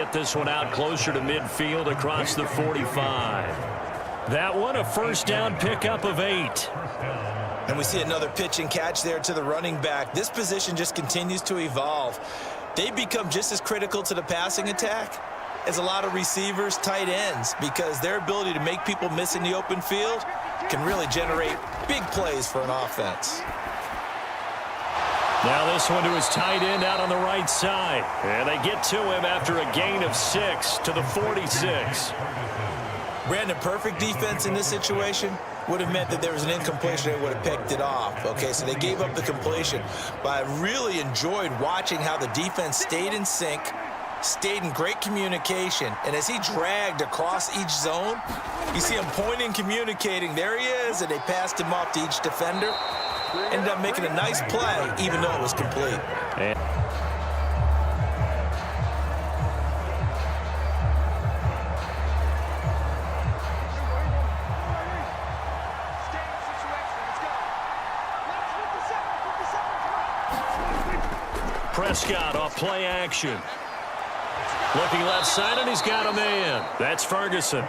get this one out closer to midfield across the 45. That one a first down pickup of 8. And we see another pitch and catch there to the running back. This position just continues to evolve. They become just as critical to the passing attack as a lot of receivers, tight ends, because their ability to make people miss in the open field can really generate big plays for an offense. Now this one to his tight end out on the right side. And they get to him after a gain of 6 to the 46. Brandon, perfect defense in this situation would have meant that there was an incompletion. They would have picked it off. Okay, so they gave up the completion. But I really enjoyed watching how the defense stayed in sync, stayed in great communication, and as he dragged across each zone, you see him pointing, communicating. There he is, and they passed him off to each defender. Ended up making a nice play, even though it was complete. Prescott off play action. Looking left side, and he's got a man. That's Ferguson.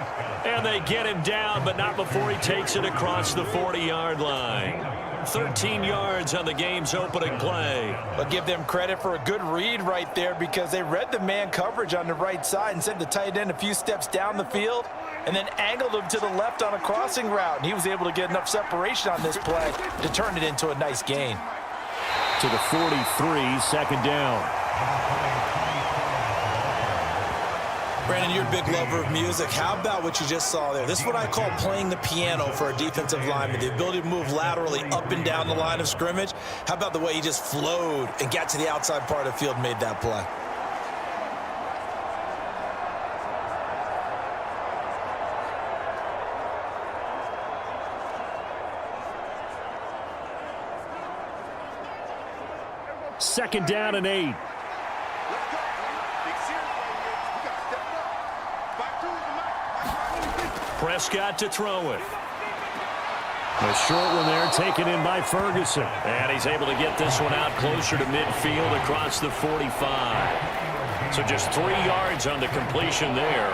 And they get him down, but not before he takes it across the 40-yard line. 13 yards on the game's opening play. But give them credit for a good read right there, because they read the man coverage on the right side and sent the tight end a few steps down the field and then angled him to the left on a crossing route. And he was able to get enough separation on this play to turn it into a nice gain. To the 43, second down. Brandon, you're a big lover of music. How about what you just saw there? This is what I call playing the piano for a defensive lineman, the ability to move laterally up and down the line of scrimmage. How about the way he just flowed and got to the outside part of the field and made that play? Second down and 8. Prescott to throw it. A short one there taken in by Ferguson. And he's able to get this one out closer to midfield across the 45. So just 3 yards on the completion there.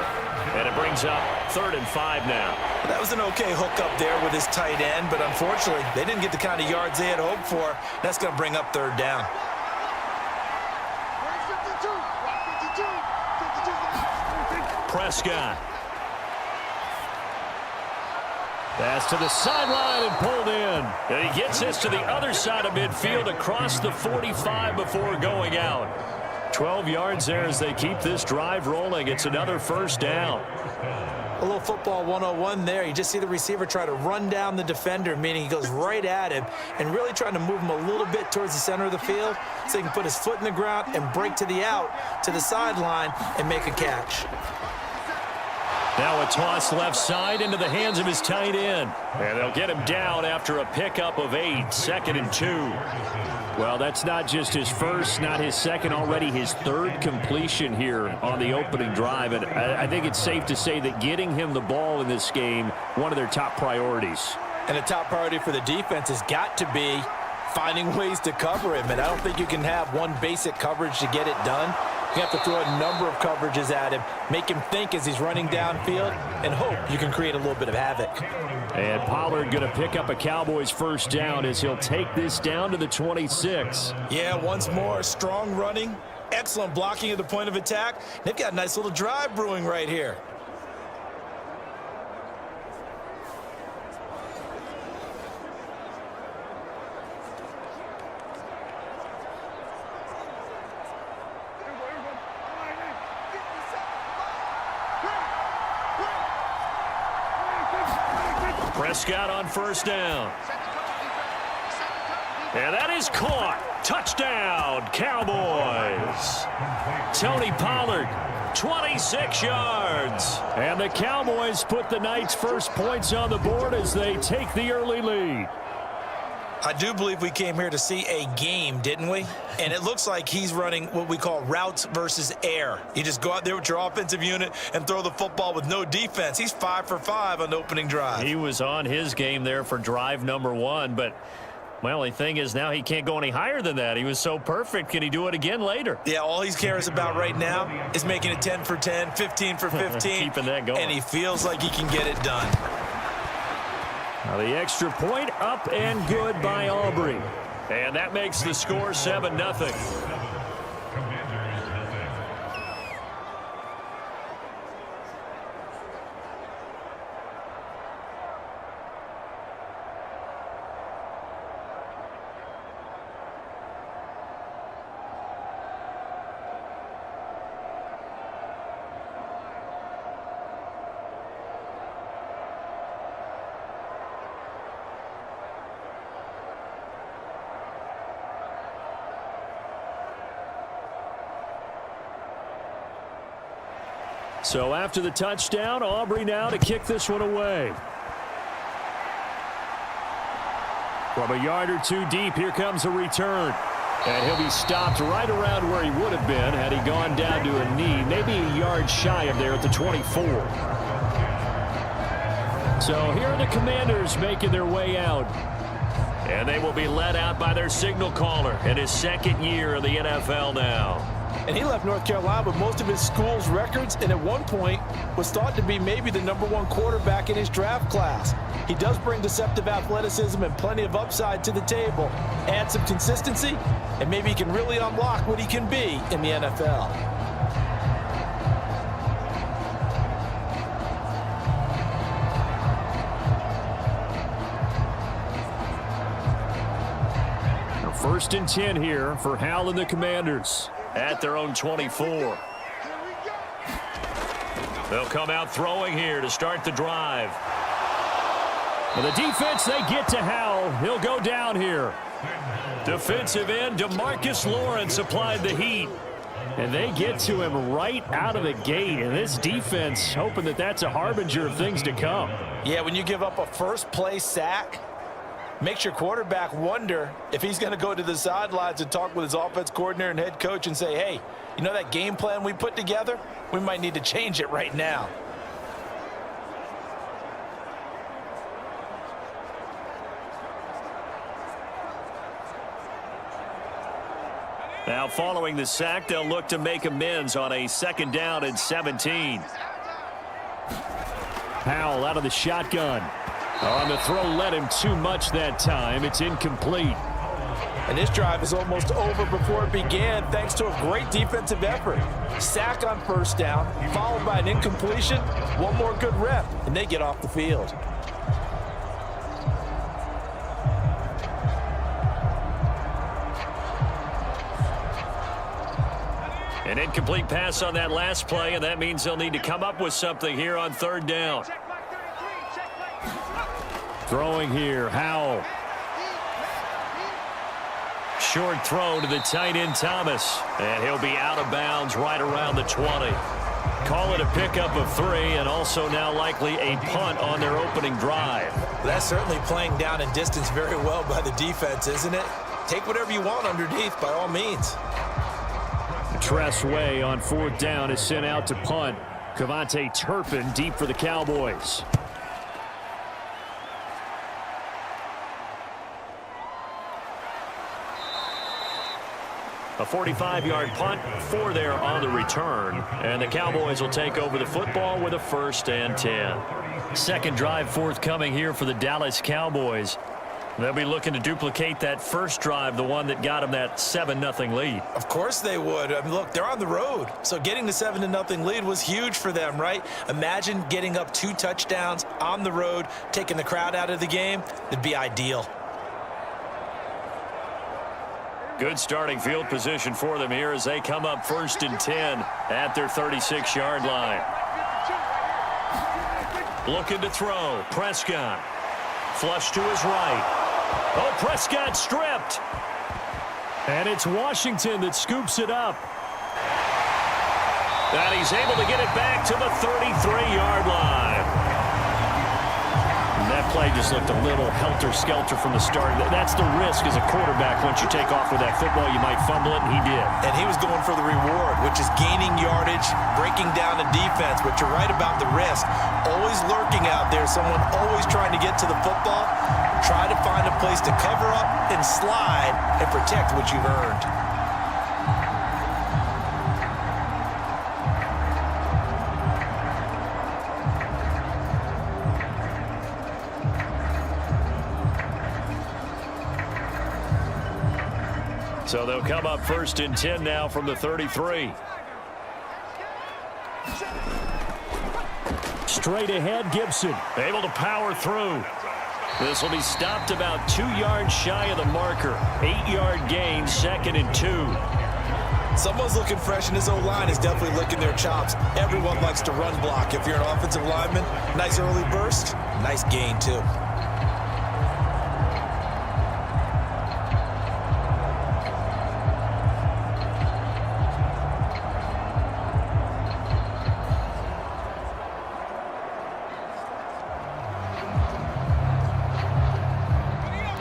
And it brings up 3rd and 5 now. That was an okay hookup there with his tight end, but unfortunately, they didn't get the kind of yards they had hoped for. That's going to bring up 3rd down. Prescott. Pass to the sideline and pulled in. And he gets this to the other side of midfield across the 45 before going out. 12 yards there as they keep this drive rolling. It's another first down. A little football 101 there. You just see the receiver try to run down the defender, meaning he goes right at him and really trying to move him a little bit towards the center of the field so he can put his foot in the ground and break to the out, to the sideline, and make a catch. Now a toss left side into the hands of his tight end. And they'll get him down after a pickup of 8, 2nd and 2. Well, that's not just his first, not his second, already his 3rd completion here on the opening drive. And I think it's safe to say that getting him the ball in this game, one of their top priorities. And a top priority for the defense has got to be finding ways to cover him. And I don't think you can have one basic coverage to get it done. You have to throw a number of coverages at him, make him think as he's running downfield, and hope you can create a little bit of havoc. And Pollard going to pick up a Cowboys first down as he'll take this down to the 26. Yeah, once more, strong running, excellent blocking at the point of attack. They've got a nice little drive brewing right here. Prescott on first down. And that is caught. Touchdown, Cowboys. Tony Pollard, 26 yards. And the Cowboys put the night's first points on the board as they take the early lead. I do believe we came here to see a game, didn't we? And it looks like he's running what we call routes versus air. You just go out there with your offensive unit and throw the football with no defense. He's 5 for 5 on the opening drive. He was on his game there for drive number 1, but My only thing is now he can't go any higher than that. He was so perfect. Can he do it again later? Yeah, all he cares about right now is making it 10 for 10, 15 for 15. Keeping that going. And he feels like he can get it done. Now the extra point up and good by Aubrey. And that makes the score 7-0. So after the touchdown, Aubrey now to kick this one away. From a yard or two deep, here comes a return. And he'll be stopped right around where he would have been had he gone down to a knee, maybe a yard shy of there at the 24. So here are the Commanders making their way out. And they will be led out by their signal caller in his second year in the NFL now. And he left North Carolina with most of his school's records, and at one point was thought to be maybe the #1 quarterback in his draft class. He does bring deceptive athleticism and plenty of upside to the table. Add some consistency, and maybe he can really unlock what he can be in the NFL. Now first and 10 here for Hal and the Commanders. At their own 24. They'll come out throwing here to start the drive. Well, the defense, they get to Howell. He'll go down here. Defensive end DeMarcus Lawrence applied the heat. And they get to him right out of the gate. And this defense hoping that that's a harbinger of things to come. Yeah, when you give up a first-play sack, makes your quarterback wonder if he's going to go to the sidelines and talk with his offense coordinator and head coach and say, hey, you know that game plan we put together? We might need to change it right now. Now following the sack, they'll look to make amends on a 2nd down and 17. Powell out of the shotgun. On the throw, led him too much that time. It's incomplete. And this drive is almost over before it began thanks to a great defensive effort. Sack on first down, followed by an incompletion. One more good rep, and they get off the field. An incomplete pass on that last play, and that means they'll need to come up with something here on 3rd down. Throwing here, Howell. Short throw to the tight end, Thomas. And he'll be out of bounds right around the 20. Call it a pickup of 3, and also now likely a punt on their opening drive. That's certainly playing down in distance very well by the defense, isn't it? Take whatever you want underneath by all means. Tress Way on 4th down is sent out to punt. Cavante Turpin deep for the Cowboys. A 45-yard punt, 4 there on the return. And the Cowboys will take over the football with a 1st and 10. Second drive forthcoming here for the Dallas Cowboys. They'll be looking to duplicate that first drive, the one that got them that 7-0 lead. Of course they would. I mean, look, they're on the road. So getting the 7-0 lead was huge for them, right? Imagine getting up 2 touchdowns on the road, taking the crowd out of the game. It'd be ideal. Good starting field position for them here as they come up 1st and 10 at their 36-yard line. Looking to throw. Prescott. Flush to his right. Oh, Prescott stripped. And it's Washington that scoops it up. And he's able to get it back to the 33-yard line. And that play just looked a little helter-skelter from the start. That's the risk as a quarterback. Once you take off with that football, you might fumble it, and he did. And he was going for the reward, which is gaining yardage, breaking down the defense. But you're right about the risk. Always lurking out there, someone always trying to get to the football. Try to find a place to cover up and slide and protect what you've earned. So they'll come up 1st and 10 now from the 33. Straight ahead, Gibson able to power through. This will be stopped about 2 yards shy of the marker. 8-yard gain, 2nd and 2. Someone's looking fresh, and his O-line is definitely licking their chops. Everyone likes to run block. If you're an offensive lineman, nice early burst, nice gain too.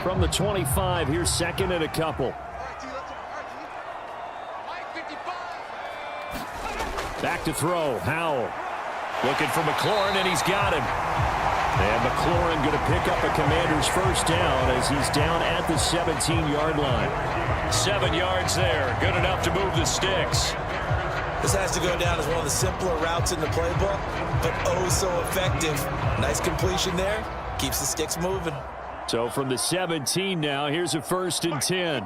From the 25, here's 2nd and a couple. Back to throw, Howell. Looking for McLaurin, and he's got him. And McLaurin going to pick up a Commander's 1st down as he's down at the 17-yard line. 7 yards there, good enough to move the sticks. This has to go down as one of the simpler routes in the playbook, but oh so effective. Nice completion there, keeps the sticks moving. So from the 17 now, here's a 1st and 10.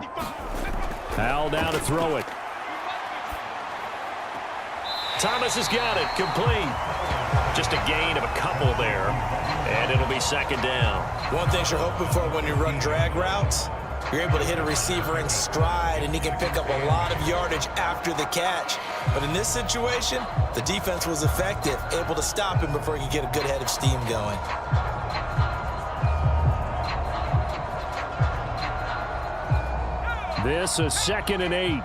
Howell down to throw it. Thomas has got it, complete. Just a gain of a couple there, and it'll be 2nd down. One thing you're hoping for when you run drag routes, you're able to hit a receiver in stride, and he can pick up a lot of yardage after the catch. But in this situation, the defense was effective, able to stop him before he could get a good head of steam going. This is 2nd and 8.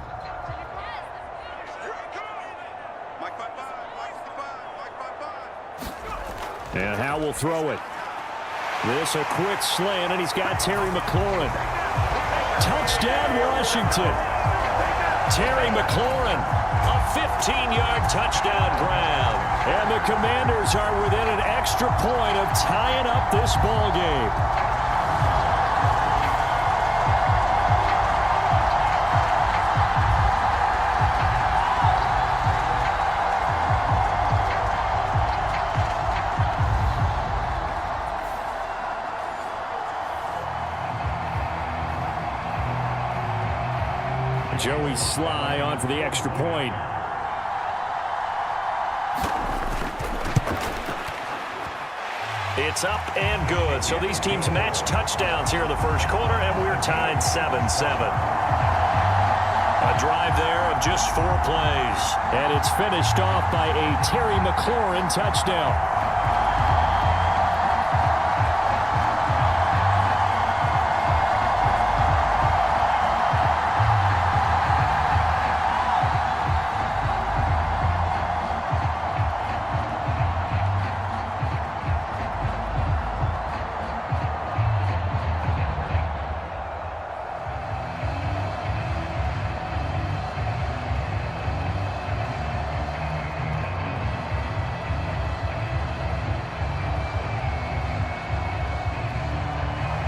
And Howell will throw it. This a quick slant, and he's got Terry McLaurin. Touchdown, Washington. Terry McLaurin, a 15-yard touchdown grab. And the Commanders are within an extra point of tying up this ball game. Joey Sly on for the extra point. It's up and good. So these teams match touchdowns here in the 1st quarter, and we're tied 7-7. A drive there of just 4 plays. And it's finished off by a Terry McLaurin touchdown.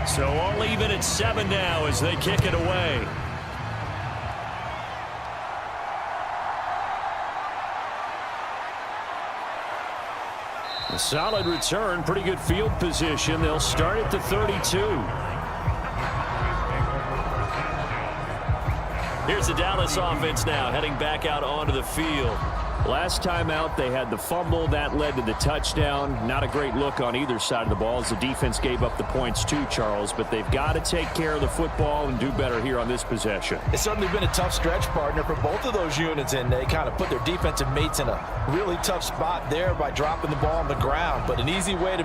So all even at 7 now as they kick it away. A solid return, pretty good field position. They'll start at the 32. Here's the Dallas offense now heading back out onto the field. Last time out, they had the fumble. That led to the touchdown. Not a great look on either side of the ball as the defense gave up the points too, Charles. But they've got to take care of the football and do better here on this possession. It's certainly been a tough stretch, partner, for both of those units, and they kind of put their defensive mates in a really tough spot there by dropping the ball on the ground. But an easy way to make